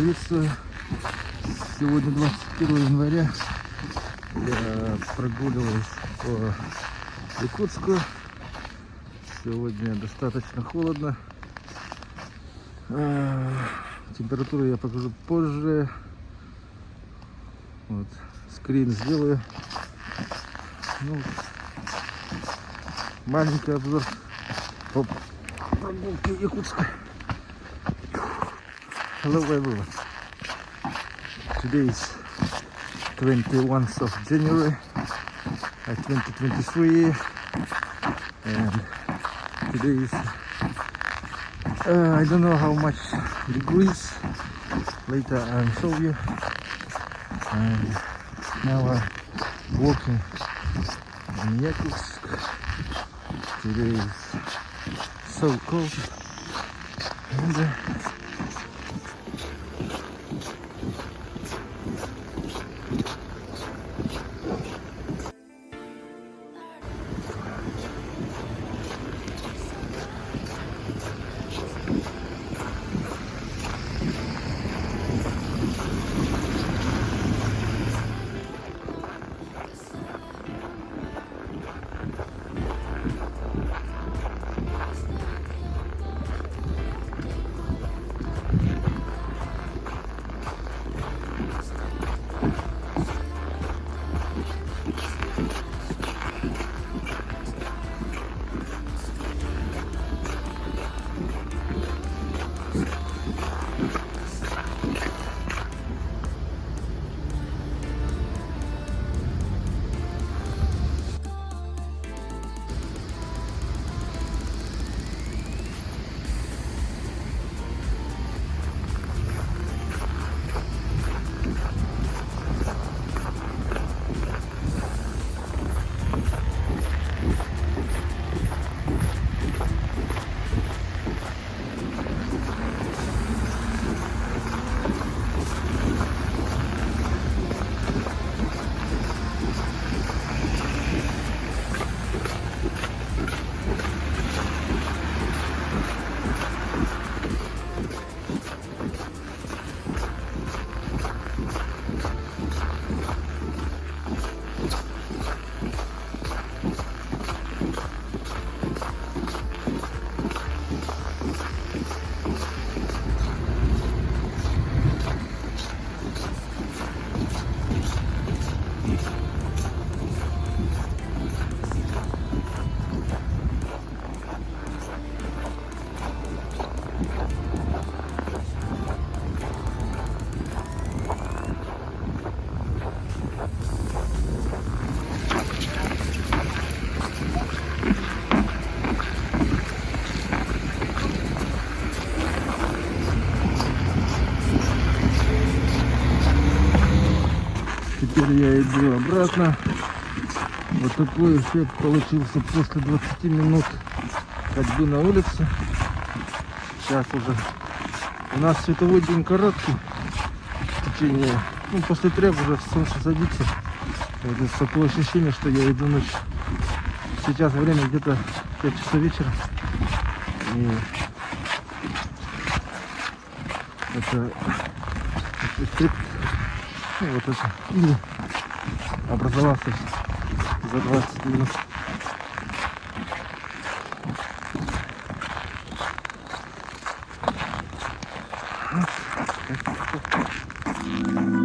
Приветствую. Сегодня 21 января. Я прогуливаюсь по Якутску. Сегодня достаточно холодно. Температуру я покажу позже. Вот, скрин сделаю. Ну, маленький обзор по прогулке в Якутске. Hello everyone. Today is 21st of January 2023 and today is I don't know how much degrees. Later I'll show you. And now I'm walking in Yakutsk. Today is so cold and теперь я иду обратно. Вот такой эффект получился после 20 минут ходьбы на улице. Сейчас уже у нас световой день короткий. В течение, после 3 уже солнце садится. Вот такое ощущение, что я иду ночью. Сейчас время где-то 5 часов вечера. И это эффект. Вот это или образовался за 20 минут. Вот.